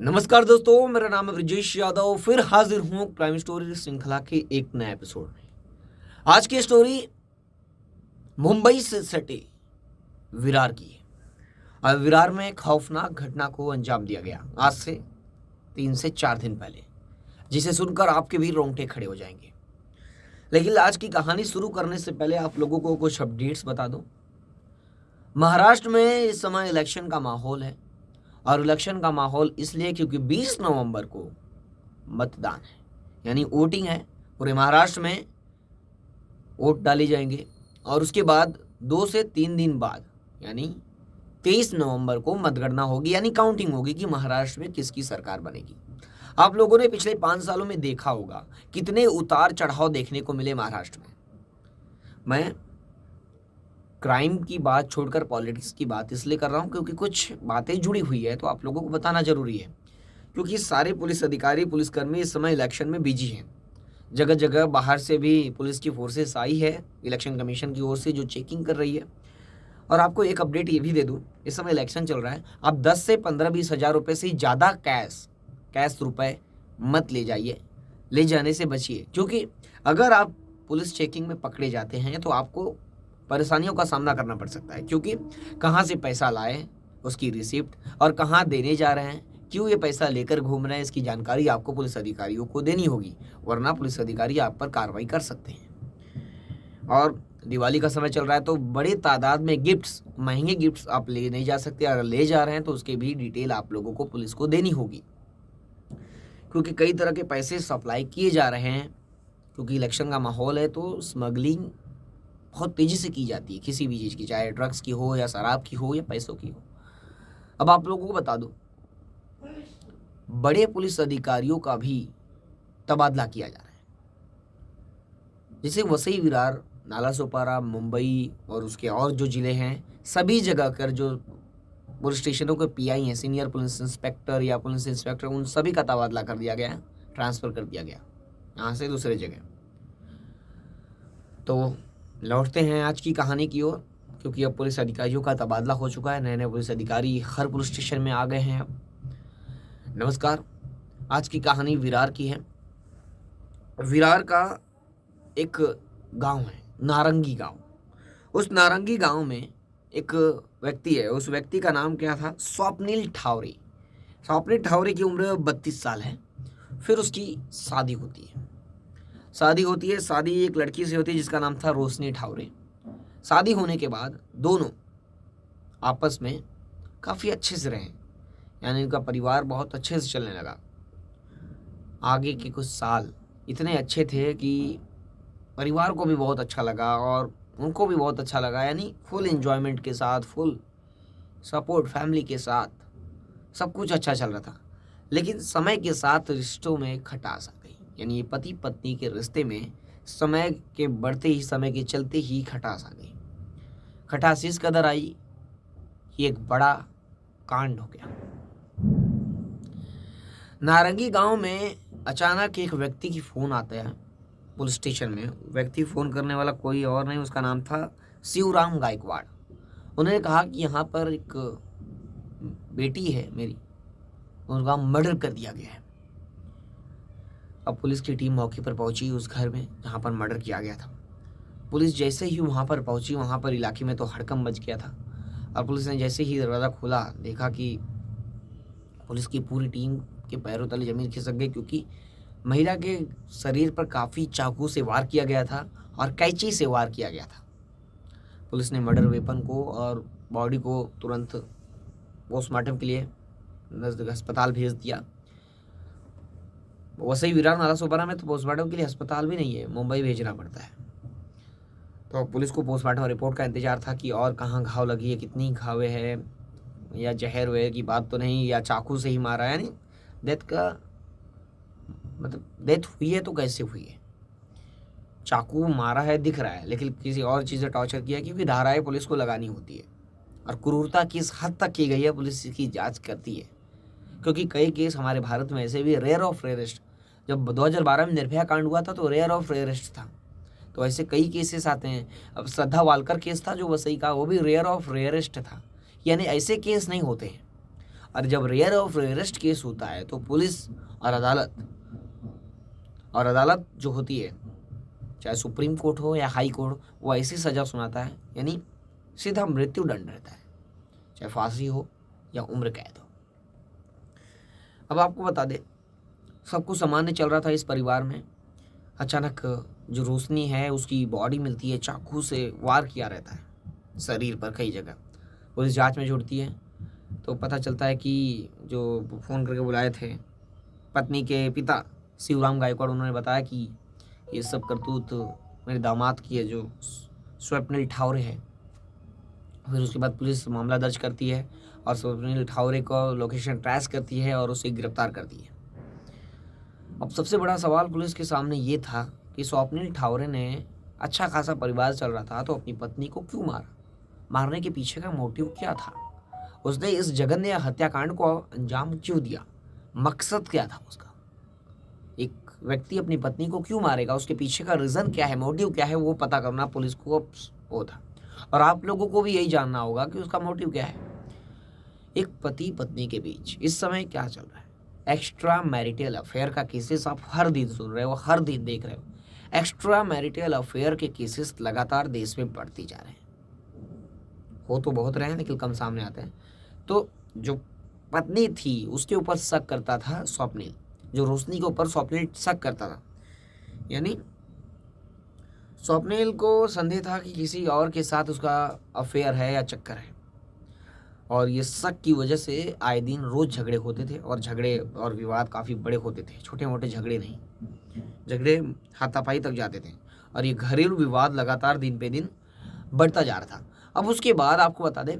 नमस्कार दोस्तों, मेरा नाम है ब्रजेश यादव। फिर हाजिर हूँ क्राइम स्टोरी श्रृंखला के एक नए एपिसोड में। आज की स्टोरी मुंबई से सटे विरार की है। और विरार में एक खौफनाक घटना को अंजाम दिया गया आज से 3 से 4 दिन पहले, जिसे सुनकर आपके भी रोंगटे खड़े हो जाएंगे। लेकिन आज की कहानी शुरू करने से पहले आप लोगों को कुछ अपडेट्स बता दूं। महाराष्ट्र में इस समय इलेक्शन का माहौल है, और इलेक्शन का माहौल इसलिए क्योंकि 20 नवंबर को मतदान है, यानी वोटिंग है। पूरे महाराष्ट्र में वोट डाले जाएंगे और उसके बाद 2 से 3 दिन बाद यानी 23 नवंबर को मतगणना होगी, यानी काउंटिंग होगी कि महाराष्ट्र में किसकी सरकार बनेगी। आप लोगों ने पिछले 5 सालों में देखा होगा कितने उतार चढ़ाव देखने को मिले महाराष्ट्र में। मैं क्राइम की बात छोड़कर पॉलिटिक्स की बात इसलिए कर रहा हूँ क्योंकि कुछ बातें जुड़ी हुई है, तो आप लोगों को बताना जरूरी है। क्योंकि सारे पुलिस अधिकारी, पुलिसकर्मी इस समय इलेक्शन में बिजी हैं। जगह जगह बाहर से भी पुलिस की फोर्सेस आई है इलेक्शन कमीशन की ओर से, जो चेकिंग कर रही है। और आपको एक अपडेट ये भी दे दूँ, इस समय इलेक्शन चल रहा है। आप 10 से 15-20 हज़ार रुपये से ज़्यादा कैश रुपए मत ले जाइए, ले जाने से बचिए। क्योंकि अगर आप पुलिस चेकिंग में पकड़े जाते हैं तो आपको परेशानियों का सामना करना पड़ सकता है। क्योंकि कहाँ से पैसा लाए, उसकी रिसिप्ट, और कहाँ देने जा रहे हैं, क्यों ये पैसा लेकर घूम रहे हैं, इसकी जानकारी आपको पुलिस अधिकारियों को देनी होगी, वरना पुलिस अधिकारी आप पर कार्रवाई कर सकते हैं। और दिवाली का समय चल रहा है तो बड़े तादाद में गिफ्ट्स, महंगे गिफ्ट्स आप ले नहीं जा सकते। अगर ले जा रहे हैं तो उसके भी डिटेल आप लोगों को पुलिस को देनी होगी, क्योंकि कई तरह के पैसे सप्लाई किए जा रहे हैं। क्योंकि इलेक्शन का माहौल है तो स्मगलिंग बहुत तेजी से की जाती है किसी भी चीज़ की, चाहे ड्रग्स की हो या शराब की हो या पैसों की हो। अब आप लोगों को बता दूं, बड़े पुलिस अधिकारियों का भी तबादला किया जा रहा है। जैसे वसई, विरार, नालासोपारा, मुंबई और उसके और जो ज़िले हैं, सभी जगह कर जो पुलिस स्टेशनों के पीआई हैं, सीनियर पुलिस इंस्पेक्टर या पुलिस इंस्पेक्टर, उन सभी का तबादला कर दिया गया, ट्रांसफ़र कर दिया गया यहाँ से दूसरे जगह। तो लौटते हैं आज की कहानी की ओर, क्योंकि अब पुलिस अधिकारियों का तबादला हो चुका है। नए नए पुलिस अधिकारी हर पुलिस स्टेशन में आ गए हैं अब। नमस्कार, आज की कहानी विरार की है। विरार का एक गांव है, नारंगी गांव। उस नारंगी गांव में एक व्यक्ति है, उस व्यक्ति का नाम क्या था? स्वप्निल ठावरे। स्वप्निल ठावरे की उम्र 32 साल है। फिर उसकी शादी होती है। शादी एक लड़की से होती है जिसका नाम था रोशनी ठावरे। शादी होने के बाद दोनों आपस में काफ़ी अच्छे से रहे, यानी उनका परिवार बहुत अच्छे से चलने लगा। आगे के कुछ साल इतने अच्छे थे कि परिवार को भी बहुत अच्छा लगा और उनको भी बहुत अच्छा लगा, यानी फुल एंजॉयमेंट के साथ, फुल सपोर्ट फैमिली के साथ सब कुछ अच्छा चल रहा था। लेकिन समय के साथ रिश्तों में खटास आ गई, यानी ये पति पत्नी के रिश्ते में समय के बढ़ते ही, समय के चलते ही खटास आ गई। खटास इस कदर आई कि एक बड़ा कांड हो गया। नारंगी गांव में अचानक एक व्यक्ति की फ़ोन आता है पुलिस स्टेशन में। व्यक्ति फ़ोन करने वाला कोई और नहीं, उसका नाम था शिवराम गायकवाड़। उन्होंने कहा कि यहाँ पर एक बेटी है मेरी, उनका मर्डर कर दिया गया है। अब पुलिस की टीम मौके पर पहुंची उस घर में जहाँ पर मर्डर किया गया था। पुलिस जैसे ही वहाँ पर पहुंची, वहाँ पर इलाके में तो हड़कंप मच गया था। और पुलिस ने जैसे ही दरवाज़ा खोला, देखा कि पुलिस की पूरी टीम के पैरों तले ज़मीन खिसक गई, क्योंकि महिला के शरीर पर काफ़ी चाकू से वार किया गया था और कैंची से वार किया गया था। पुलिस ने मर्डर वेपन को और बॉडी को तुरंत पोस्टमार्टम के लिए नज़दीक अस्पताल भेज दिया। वसई, विरार, नालासोपारा में तो पोस्टमार्टम के लिए अस्पताल भी नहीं है, मुंबई भेजना पड़ता है। तो पुलिस को पोस्टमार्टम रिपोर्ट का इंतजार था कि और कहाँ घाव लगी है, कितनी घावे है, या जहर वहर की बात तो नहीं, या चाकू से ही मारा है। यानी डेथ का मतलब डेथ हुई है तो कैसे हुई है? चाकू मारा है दिख रहा है, लेकिन किसी और चीज़ से टॉर्चर किया, क्योंकि धाराएं पुलिस को लगानी होती है। और क्रूरता किस हद तक की गई है पुलिस इसकी जांच करती है, क्योंकि कई केस हमारे भारत में ऐसे भी रेयर ऑफ रेयरेस्ट। जब 2012 में निर्भया कांड हुआ था तो रेयर ऑफ रेयरेस्ट था, तो ऐसे कई केसेस आते हैं। अब श्रद्धा वालकर केस था जो वसई का, वो भी रेयर ऑफ रेयरेस्ट था, यानी ऐसे केस नहीं होते हैं। और जब रेयर ऑफ रेयरेस्ट केस होता है तो पुलिस और अदालत जो होती है, चाहे सुप्रीम कोर्ट हो या हाई कोर्ट, वो ऐसी सज़ा सुनाता है, यानी सीधा मृत्यु दंड रहता है, चाहे फांसी हो या उम्र कैद हो। अब आपको बता दें, सब कुछ सामान्य चल रहा था इस परिवार में। अचानक जो रोशनी है उसकी बॉडी मिलती है, चाकू से वार किया रहता है शरीर पर कई जगह। पुलिस जांच में जुड़ती है तो पता चलता है कि जो फ़ोन करके बुलाए थे पत्नी के पिता शिवराम गायकवाड़, उन्होंने बताया कि ये सब करतूत मेरे दामाद की है जो स्वप्निल ठावरे है। फिर उसके बाद पुलिस मामला दर्ज करती है और स्वप्निल ठावरे को लोकेशन ट्रेस करती है और उसे गिरफ्तार करती है। अब सबसे बड़ा सवाल पुलिस के सामने ये था कि स्वप्निल ठावरे ने अच्छा खासा परिवार चल रहा था तो अपनी पत्नी को क्यों मारा, मारने के पीछे का मोटिव क्या था, उसने इस जघन्य हत्याकांड को अंजाम क्यों दिया, मकसद क्या था उसका। एक व्यक्ति अपनी पत्नी को क्यों मारेगा, उसके पीछे का रीज़न क्या है, मोटिव क्या है, वो पता करना पुलिस को वो था। और आप लोगों को भी यही जानना होगा कि उसका मोटिव क्या है। एक पति पत्नी के बीच इस समय क्या चल रहा है, एक्स्ट्रा मैरिटल अफेयर का केसेस आप हर दिन सुन रहे हो, हर दिन देख रहे हो। एक्स्ट्रा मैरिटल अफेयर के केसेस लगातार देश में बढ़ती जा रहे हैं। हो तो बहुत रहे हैं लेकिन कम सामने आते हैं। तो जो पत्नी थी उसके ऊपर शक करता था स्वप्निल, जो रोशनी के ऊपर स्वप्निल शक करता था, यानी स्वप्निल को संदेह था कि किसी और के साथ उसका अफेयर है या चक्कर है। और ये शक की वजह से आए दिन रोज़ झगड़े होते थे और झगड़े और विवाद काफ़ी बड़े होते थे, छोटे मोटे झगड़े नहीं, झगड़े हाथापाई तक जाते थे। और ये घरेलू विवाद लगातार दिन पे दिन बढ़ता जा रहा था। अब उसके बाद आपको बता दें,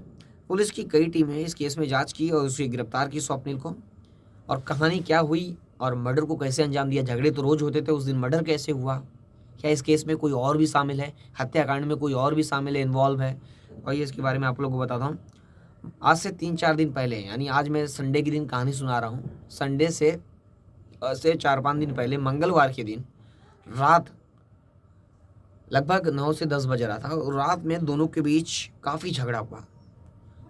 पुलिस की कई टीमें इस केस में जांच की और उसे गिरफ्तार की स्वप्निल को। और कहानी क्या हुई और मर्डर को कैसे अंजाम दिया, झगड़े तो रोज़ होते थे, उस दिन मर्डर कैसे हुआ, क्या इस केस में कोई और भी शामिल है, हत्याकांड में कोई और भी शामिल है, इन्वॉल्व है, और ये इसके बारे में आप लोगों को बताता हूँ। आज से 3-4 दिन पहले, यानी आज मैं संडे के दिन कहानी सुना रहा हूँ, संडे से 4-5 दिन पहले मंगलवार के दिन रात लगभग 9 से 10 बज रहा था और रात में दोनों के बीच काफ़ी झगड़ा हुआ,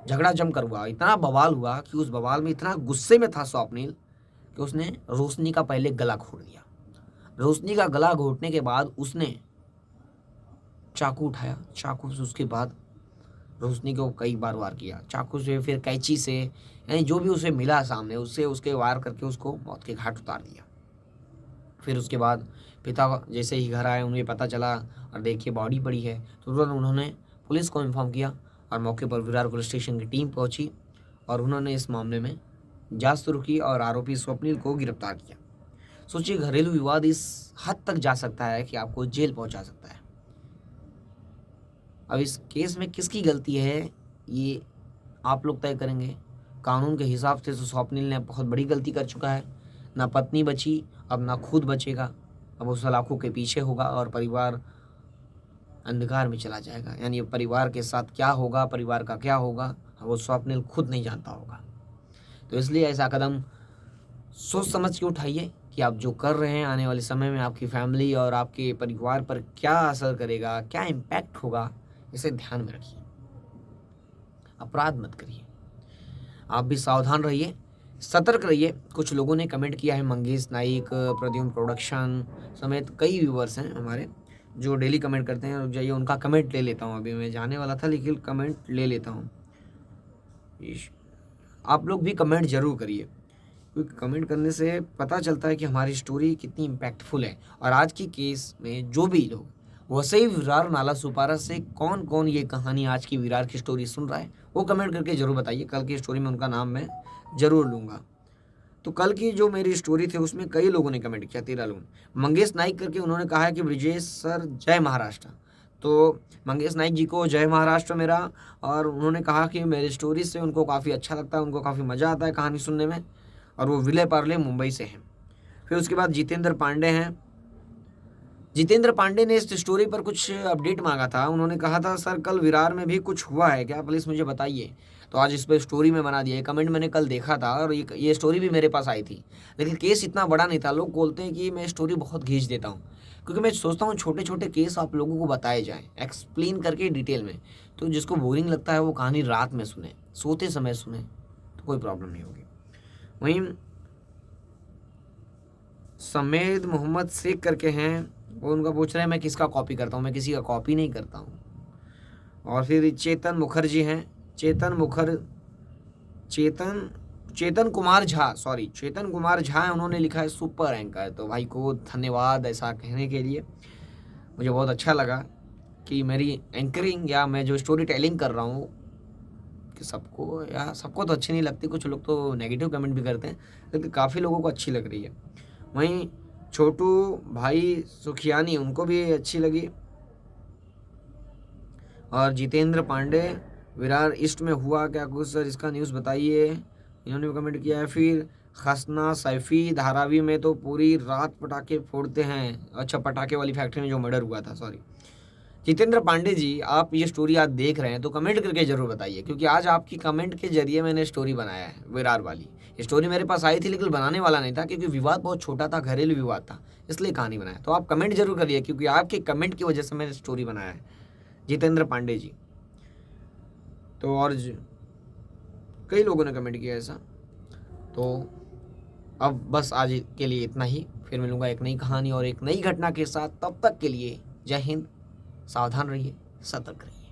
झगड़ा जमकर हुआ, इतना बवाल हुआ कि उस बवाल में इतना गुस्से में था स्वप्निल कि उसने रोशनी का पहले गला घोट दिया। रोशनी का गला घोटने के बाद उसने चाकू उठाया, चाकू से उसके बाद रोशनी को कई बार वार किया, चाकू से, फिर कैंची से, यानी जो भी उसे मिला सामने उससे उसके वार करके उसको मौत के घाट उतार दिया। फिर उसके बाद पिता जैसे ही घर आए, उन्हें पता चला और देखिए बॉडी पड़ी है, तो तुरंत उन्होंने पुलिस को इन्फॉर्म किया और मौके पर विरार पुलिस स्टेशन की टीम पहुंची और उन्होंने इस मामले में जांच शुरू की और आरोपी स्वप्निल को गिरफ्तार किया। सोचिए, घरेलू विवाद इस हद तक जा सकता है कि आपको जेल पहुंचा सकता है। अब इस केस में किसकी गलती है ये आप लोग तय करेंगे। कानून के हिसाब से तो स्वप्निल ने बहुत बड़ी गलती कर चुका है, ना पत्नी बची, अब ना खुद बचेगा, अब वो सलाखों के पीछे होगा और परिवार अंधकार में चला जाएगा। यानी परिवार के साथ क्या होगा, परिवार का क्या होगा, वो स्वप्निल खुद नहीं जानता होगा। तो इसलिए ऐसा कदम सोच समझ के उठाइए कि आप जो कर रहे हैं आने वाले समय में आपकी फैमिली और आपके परिवार पर क्या असर करेगा, क्या इम्पैक्ट होगा, इसे ध्यान में रखिए। अपराध मत करिए, आप भी सावधान रहिए, सतर्क रहिए। कुछ लोगों ने कमेंट किया है, मंगेश नाइक, प्रद्युम्न प्रोडक्शन समेत कई व्यूवर्स हैं हमारे जो डेली कमेंट करते हैं। रुक जाइए, उनका कमेंट ले लेता हूँ। अभी मैं जाने वाला था लेकिन कमेंट ले लेता हूँ। आप लोग भी कमेंट ज़रूर करिए, क्योंकि कमेंट करने से पता चलता है कि हमारी स्टोरी कितनी इम्पैक्टफुल है। और आज की केस में जो भी लोग वसई विरार नाला सुपारा से कौन कौन ये कहानी आज की विरार की स्टोरी सुन रहा है, वो कमेंट करके ज़रूर बताइए। कल की स्टोरी में उनका नाम मैं ज़रूर लूँगा। तो कल की जो मेरी स्टोरी थी उसमें कई लोगों ने कमेंट किया, 13 लोगों ने। मंगेश नाइक करके उन्होंने कहा है कि ब्रिजेश सर जय महाराष्ट्र। तो मंगेश नाइक जी को जय महाराष्ट्र मेरा। और उन्होंने कहा कि मेरी स्टोरी से उनको काफ़ी अच्छा लगता है, उनको काफ़ी मज़ा आता है कहानी सुनने में, और वो विले पार्ले मुंबई से हैं। फिर उसके बाद जितेंद्र पांडे हैं। जितेंद्र पांडे ने इस स्टोरी पर कुछ अपडेट मांगा था। उन्होंने कहा था सर कल विरार में भी कुछ हुआ है क्या, प्लीज़ मुझे बताइए। तो आज इस पर स्टोरी में बना दिया। कमेंट मैंने कल देखा था और ये स्टोरी भी मेरे पास आई थी, लेकिन केस इतना बड़ा नहीं था। लोग बोलते हैं कि मैं स्टोरी बहुत खींच देता हूँ, क्योंकि मैं सोचता हूँ छोटे छोटे केस आप लोगों को बताए जाएँ एक्सप्लेन करके डिटेल में। तो जिसको बोरिंग लगता है वो कहानी रात में सुने, सोते समय सुने, तो कोई प्रॉब्लम नहीं होगी। वहीं समेद मोहम्मद शेख करके हैं, वो उनका पूछ रहे हैं मैं किसका कॉपी करता हूँ, मैं किसी का कॉपी नहीं करता हूँ। और फिर चेतन मुखर्जी हैं, चेतन कुमार झा, सॉरी चेतन कुमार झा है, उन्होंने लिखा है सुपर एंकर। तो भाई को धन्यवाद ऐसा कहने के लिए। मुझे बहुत अच्छा लगा कि मेरी एंकरिंग या मैं जो स्टोरी टेलिंग कर रहा हूँ कि सबको तो अच्छी नहीं लगती, कुछ लोग तो नेगेटिव कमेंट भी करते हैं, लेकिन काफ़ी लोगों को अच्छी लग रही है। वहीं छोटू भाई सुखियानी, उनको भी अच्छी लगी। और जितेंद्र पांडे, विरार ईस्ट में हुआ क्या कुछ सर, इसका न्यूज़ बताइए, इन्होंने भी कमेंट किया है। फिर खसना सैफी, धारावी में तो पूरी रात पटाखे फोड़ते हैं। अच्छा, पटाखे वाली फैक्ट्री में जो मर्डर हुआ था, सॉरी। जितेंद्र पांडे जी, आप ये स्टोरी आज देख रहे हैं तो कमेंट करके ज़रूर बताइए, क्योंकि आज आपकी कमेंट के जरिए मैंने स्टोरी बनाया है विरार वाली। स्टोरी मेरे पास आई थी लेकिन बनाने वाला नहीं था, क्योंकि विवाद बहुत छोटा था, घरेलू विवाद था, इसलिए कहानी बनाया। तो आप कमेंट जरूर करिए, क्योंकि आपके कमेंट की वजह से मैंने स्टोरी बनाया है, जितेंद्र पांडे जी। तो और कई लोगों ने कमेंट किया ऐसा। तो अब बस आज के लिए इतना ही, फिर मिलूंगा एक नई कहानी और एक नई घटना के साथ। तब तक के लिए जय हिंद, सावधान रहिए, सतर्क रहिए।